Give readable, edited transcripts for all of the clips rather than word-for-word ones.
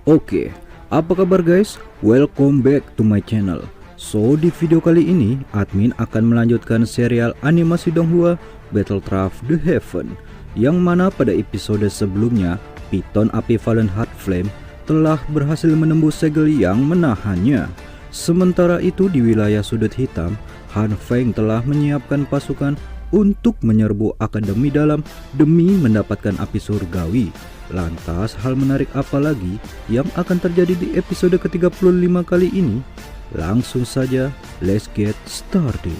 Oke, apa kabar guys? Welcome back to my channel. So, di video kali ini, admin akan melanjutkan serial animasi Donghua Battlecraft The Heaven, yang mana pada episode sebelumnya, Piton Api Fallen Heart Flame telah berhasil menembus segel yang menahannya. Sementara itu di wilayah sudut hitam, Han Feng telah menyiapkan pasukan untuk menyerbu Akademi Dalam demi mendapatkan api surgawi. Lantas hal menarik apa lagi yang akan terjadi di episode ke-35 kali ini? Langsung saja, let's get started.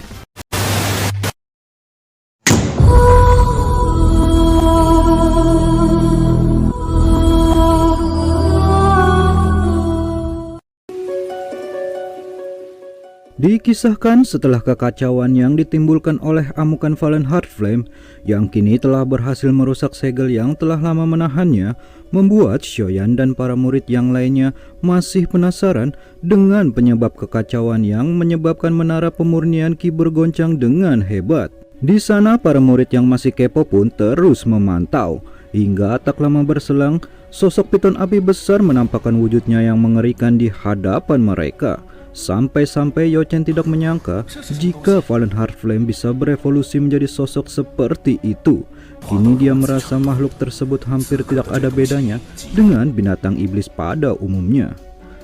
Dikisahkan setelah kekacauan yang ditimbulkan oleh amukan Fallen Heart Flame yang kini telah berhasil merusak segel yang telah lama menahannya, membuat Xiaoyan dan para murid yang lainnya masih penasaran dengan penyebab kekacauan yang menyebabkan menara pemurnian Qi bergoncang dengan hebat. Di sana para murid yang masih kepo pun terus memantau, hingga tak lama berselang sosok piton api besar menampakkan wujudnya yang mengerikan di hadapan mereka. Sampai-sampai Yao Chen tidak menyangka jika Fallen Heart Flame bisa berevolusi menjadi sosok seperti itu. Kini dia merasa makhluk tersebut hampir tidak ada bedanya dengan binatang iblis pada umumnya.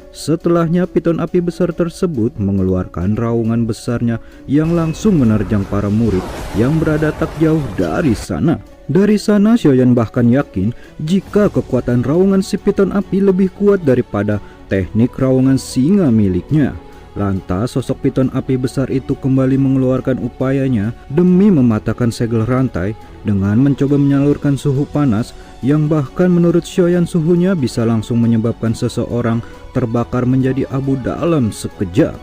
Setelahnya piton api besar tersebut mengeluarkan raungan besarnya yang langsung menerjang para murid yang berada tak jauh dari sana. Dari sana Xiaoyan bahkan yakin jika kekuatan raungan si piton api lebih kuat daripada teknik raungan singa miliknya. Lantas sosok piton api besar itu kembali mengeluarkan upayanya demi mematahkan segel rantai dengan mencoba menyalurkan suhu panas yang bahkan menurut Xiaoyan suhunya bisa langsung menyebabkan seseorang terbakar menjadi abu dalam sekejap.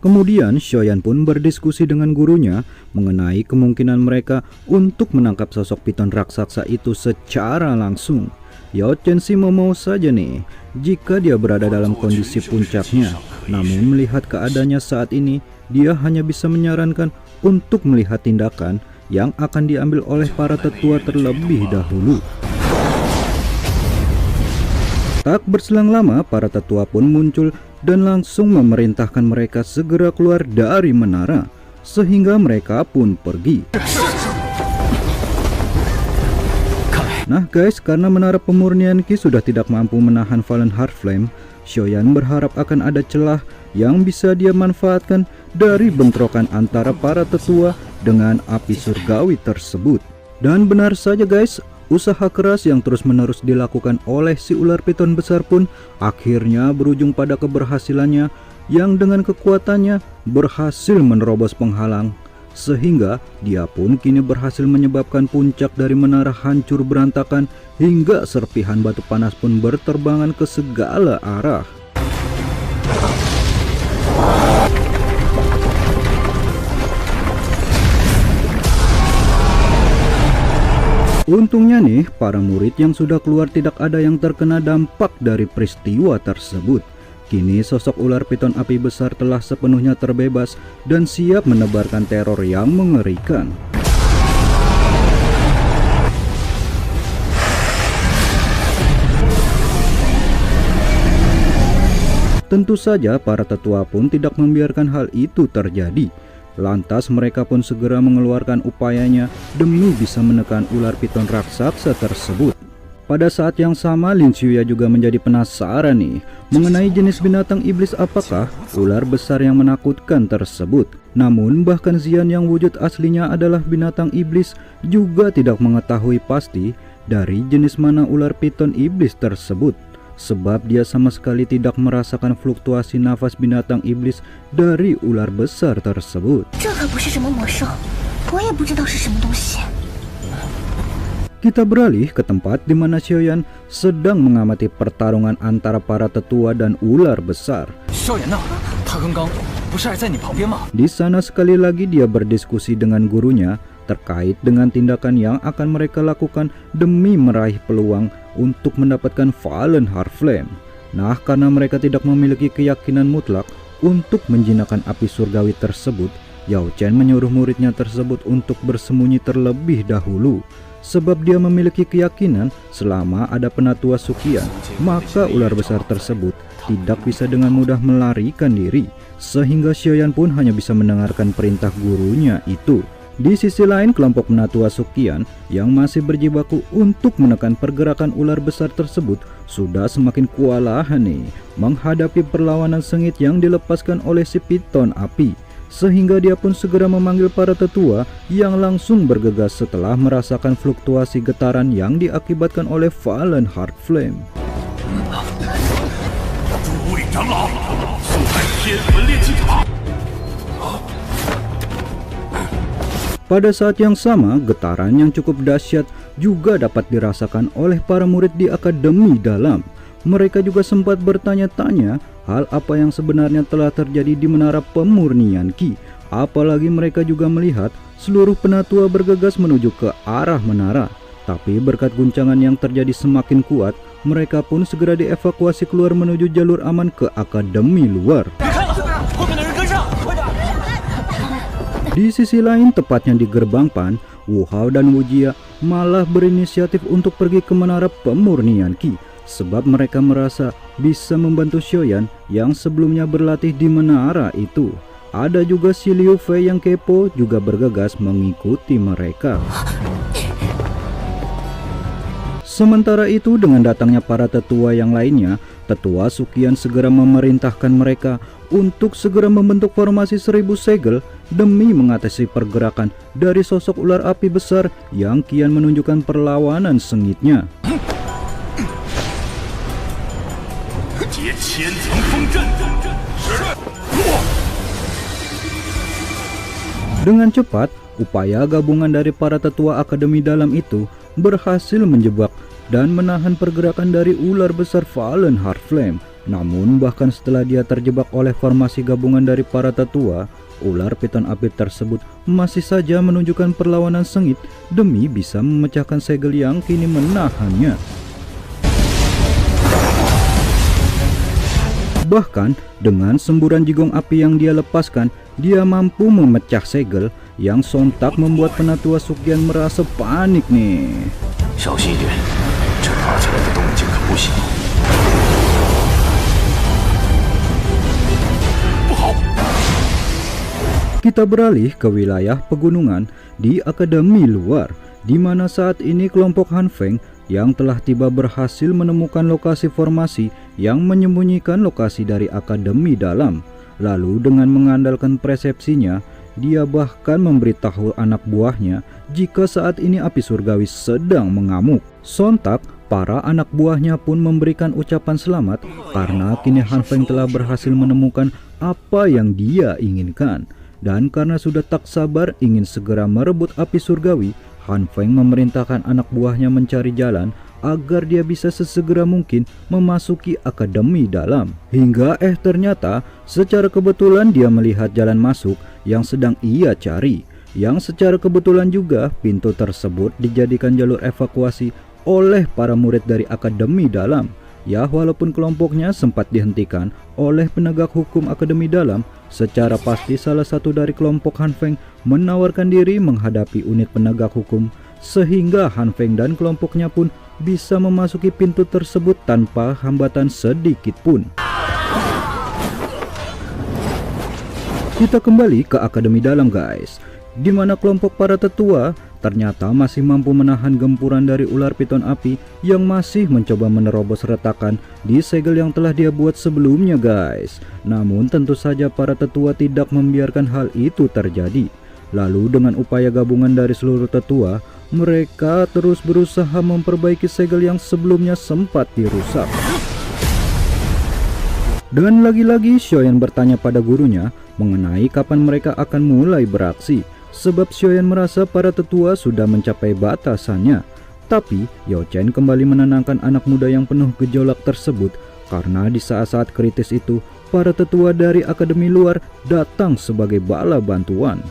Kemudian Xiaoyan pun berdiskusi dengan gurunya mengenai kemungkinan mereka untuk menangkap sosok piton raksasa itu secara langsung. Yao Chen sih mau saja nih jika dia berada dalam kondisi puncaknya. Namun melihat keadaannya saat ini, dia hanya bisa menyarankan untuk melihat tindakan yang akan diambil oleh para tetua terlebih dahulu. Tak berselang lama, para tetua pun muncul dan langsung memerintahkan mereka segera keluar dari menara, sehingga mereka pun pergi. Nah guys, karena menara pemurnian Qi sudah tidak mampu menahan Fallen Heart Flame, Xiaoyan berharap akan ada celah yang bisa dia manfaatkan dari bentrokan antara para tetua dengan api surgawi tersebut. Dan benar saja guys, usaha keras yang terus-menerus dilakukan oleh si ular piton besar pun akhirnya berujung pada keberhasilannya yang dengan kekuatannya berhasil menerobos penghalang, sehingga dia pun kini berhasil menyebabkan puncak dari menara hancur berantakan hingga serpihan batu panas pun berterbangan ke segala arah. Untungnya nih, para murid yang sudah keluar tidak ada yang terkena dampak dari peristiwa tersebut. Kini sosok ular piton api besar telah sepenuhnya terbebas dan siap menebarkan teror yang mengerikan. Tentu saja para tetua pun tidak membiarkan hal itu terjadi. Lantas mereka pun segera mengeluarkan upayanya demi bisa menekan ular piton raksasa tersebut. Pada saat yang sama Lin Xuya juga menjadi penasaran nih mengenai jenis binatang iblis apakah ular besar yang menakutkan tersebut. Namun bahkan Xian yang wujud aslinya adalah binatang iblis juga tidak mengetahui pasti dari jenis mana ular piton iblis tersebut, sebab dia sama sekali tidak merasakan fluktuasi nafas binatang iblis dari ular besar tersebut. Kita beralih ke tempat di mana Xiaoyan sedang mengamati pertarungan antara para tetua dan ular besar. Di sana sekali lagi dia berdiskusi dengan gurunya terkait dengan tindakan yang akan mereka lakukan demi meraih peluang untuk mendapatkan Fallen Heart Flame. Nah, karena mereka tidak memiliki keyakinan mutlak untuk menjinakkan api surgawi tersebut, Yao Chen menyuruh muridnya tersebut untuk bersembunyi terlebih dahulu. Sebab dia memiliki keyakinan selama ada penatua Suqian, maka ular besar tersebut tidak bisa dengan mudah melarikan diri, sehingga Xiaoyan pun hanya bisa mendengarkan perintah gurunya itu. Di sisi lain, kelompok penatua Suqian yang masih berjibaku untuk menekan pergerakan ular besar tersebut sudah semakin kewalahan nih menghadapi perlawanan sengit yang dilepaskan oleh si piton api, sehingga dia pun segera memanggil para tetua yang langsung bergegas setelah merasakan fluktuasi getaran yang diakibatkan oleh Fallen Heart Flame. Pada saat yang sama, getaran yang cukup dahsyat juga dapat dirasakan oleh para murid di Akademi Dalam. Mereka juga sempat bertanya-tanya hal apa yang sebenarnya telah terjadi di Menara Pemurnian Qi. Apalagi mereka juga melihat seluruh penatua bergegas menuju ke arah menara. Tapi berkat guncangan yang terjadi semakin kuat, mereka pun segera dievakuasi keluar menuju jalur aman ke Akademi luar. Di sisi lain, tepatnya di gerbang Pan, Wu Hao dan Wu Jia malah berinisiatif untuk pergi ke Menara Pemurnian Qi, sebab mereka merasa bisa membantu Xiaoyan yang sebelumnya berlatih di menara itu. Ada juga si Liu Fei yang kepo juga bergegas mengikuti mereka. Sementara itu, dengan datangnya para tetua yang lainnya, tetua Suqian segera memerintahkan mereka untuk segera membentuk formasi 1000 segel demi mengatasi pergerakan dari sosok ular api besar yang kian menunjukkan perlawanan sengitnya. Dengan cepat, upaya gabungan dari para tetua Akademi Dalam itu berhasil menjebak dan menahan pergerakan dari ular besar Fallen Heart Flame. Namun bahkan setelah dia terjebak oleh formasi gabungan dari para tetua, ular piton api tersebut masih saja menunjukkan perlawanan sengit demi bisa memecahkan segel yang kini menahannya. Bahkan dengan semburan jigong api yang dia lepaskan, dia mampu memecah segel yang sontak membuat penatua Suqian merasa panik nih. Kita beralih ke wilayah pegunungan di Akademi luar, di mana saat ini kelompok Han Feng yang telah tiba berhasil menemukan lokasi formasi yang menyembunyikan lokasi dari Akademi Dalam. Lalu dengan mengandalkan persepsinya, dia bahkan memberitahu anak buahnya jika saat ini api surgawi sedang mengamuk. Sontak, para anak buahnya pun memberikan ucapan selamat karena kini Han Feng telah berhasil menemukan apa yang dia inginkan. Dan karena sudah tak sabar ingin segera merebut api surgawi, Han Feng memerintahkan anak buahnya mencari jalan agar dia bisa sesegera mungkin memasuki Akademi Dalam. Hingga ternyata secara kebetulan dia melihat jalan masuk yang sedang ia cari. Yang secara kebetulan juga pintu tersebut dijadikan jalur evakuasi oleh para murid dari Akademi Dalam. Ya, walaupun kelompoknya sempat dihentikan oleh penegak hukum Akademi Dalam, secara pasti salah satu dari kelompok Han Feng menawarkan diri menghadapi unit penegak hukum, sehingga Han Feng dan kelompoknya pun bisa memasuki pintu tersebut tanpa hambatan sedikit pun. Kita kembali ke Akademi Dalam guys, di mana kelompok para tetua ternyata masih mampu menahan gempuran dari ular piton api yang masih mencoba menerobos retakan di segel yang telah dia buat sebelumnya guys. Namun tentu saja para tetua tidak membiarkan hal itu terjadi. Lalu dengan upaya gabungan dari seluruh tetua, mereka terus berusaha memperbaiki segel yang sebelumnya sempat dirusak. Dan lagi-lagi Xiaoyan bertanya pada gurunya mengenai kapan mereka akan mulai beraksi. Sebab Xiaoyan merasa para tetua sudah mencapai batasannya. Tapi Yao Chen kembali menenangkan anak muda yang penuh gejolak tersebut, karena di saat-saat kritis itu para tetua dari Akademi luar datang sebagai bala bantuan.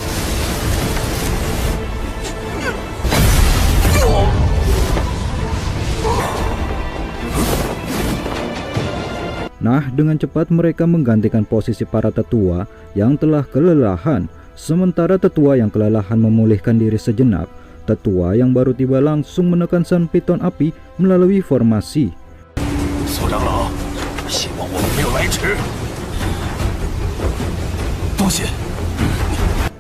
Nah, dengan cepat mereka menggantikan posisi para tetua yang telah kelelahan. Sementara tetua yang kelelahan memulihkan diri sejenak, tetua yang baru tiba langsung menekan sang piton api melalui formasi.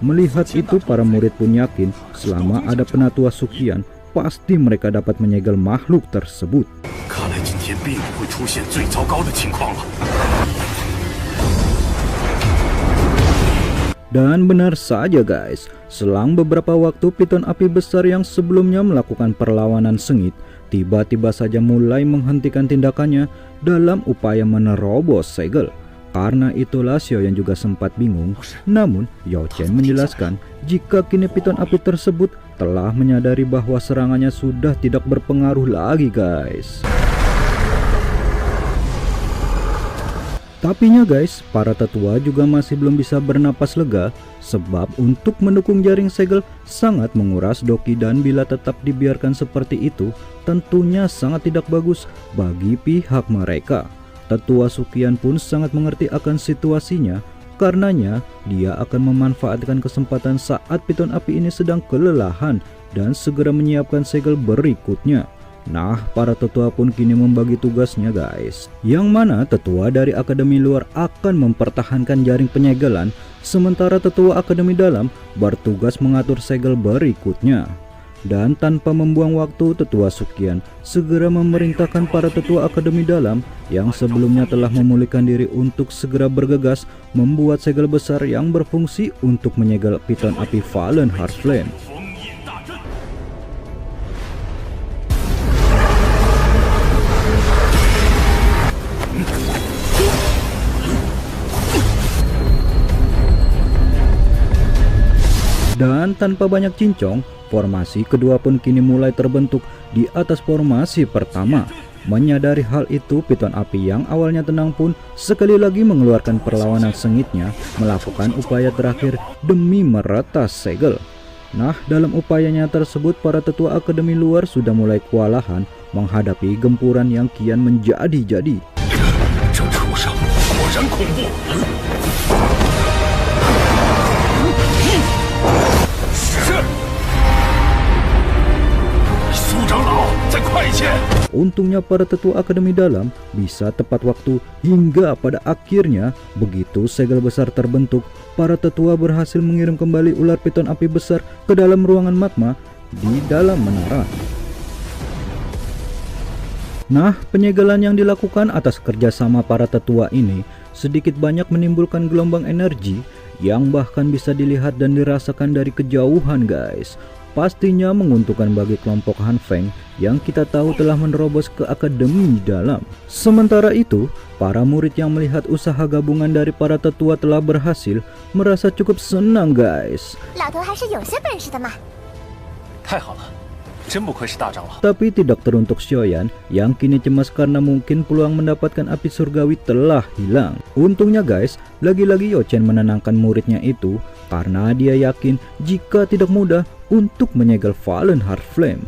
Melihat itu, para murid pun yakin selama ada penatua Suqian, pasti mereka dapat menyegel makhluk tersebut. Dan benar saja guys, selang beberapa waktu piton api besar yang sebelumnya melakukan perlawanan sengit, tiba-tiba saja mulai menghentikan tindakannya dalam upaya menerobos segel. Karena itulah Xiaoyan juga sempat bingung, namun Yao Chen menjelaskan jika kini piton api tersebut telah menyadari bahwa serangannya sudah tidak berpengaruh lagi guys. Tapinya guys, para tetua juga masih belum bisa bernapas lega sebab untuk mendukung jaring segel sangat menguras doki, dan bila tetap dibiarkan seperti itu tentunya sangat tidak bagus bagi pihak mereka. Tetua Suqian pun sangat mengerti akan situasinya, karenanya dia akan memanfaatkan kesempatan saat piton api ini sedang kelelahan dan segera menyiapkan segel berikutnya. Nah, para tetua pun kini membagi tugasnya guys, yang mana tetua dari akademi luar akan mempertahankan jaring penyegelan, sementara tetua akademi dalam bertugas mengatur segel berikutnya. Dan tanpa membuang waktu, tetua Suqian segera memerintahkan para tetua akademi dalam yang sebelumnya telah memulihkan diri untuk segera bergegas membuat segel besar yang berfungsi untuk menyegel piton api Fallen Heart Flame. Dan tanpa banyak cincong, formasi kedua pun kini mulai terbentuk di atas formasi pertama. Menyadari hal itu, piton api yang awalnya tenang pun sekali lagi mengeluarkan perlawanan sengitnya, melakukan upaya terakhir demi meretas segel. Nah, dalam upayanya tersebut para tetua akademi luar sudah mulai kewalahan menghadapi gempuran yang kian menjadi-jadi. Untungnya para tetua akademi dalam bisa tepat waktu hingga pada akhirnya begitu segel besar terbentuk, para tetua berhasil mengirim kembali ular piton api besar ke dalam ruangan magma di dalam menara. Nah, penyegelan yang dilakukan atas kerjasama para tetua ini sedikit banyak menimbulkan gelombang energi yang bahkan bisa dilihat dan dirasakan dari kejauhan guys. Pastinya menguntungkan bagi kelompok Han Feng yang kita tahu telah menerobos ke akademi dalam. Sementara itu, para murid yang melihat usaha gabungan dari para tetua telah berhasil merasa cukup senang guys. Tapi tidak teruntuk Xiaoyan yang kini cemas karena mungkin peluang mendapatkan api surgawi telah hilang. Untungnya guys, lagi-lagi Yao Chen menenangkan muridnya itu karena dia yakin jika tidak mudah untuk menyegel Fallen Heart Flame.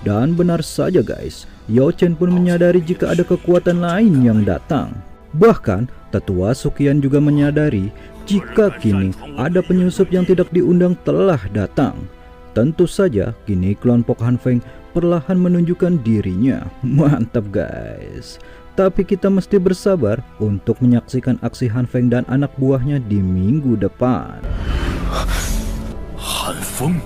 Dan benar saja guys, Yao Chen pun menyadari jika ada kekuatan lain yang datang. Bahkan tetua Suqian juga menyadari jika kini ada penyusup yang tidak diundang telah datang. Tentu saja kini kelompok Han Feng perlahan menunjukkan dirinya. Mantap guys. Tapi kita mesti bersabar untuk menyaksikan aksi Han Feng dan anak buahnya di minggu depan. Han Feng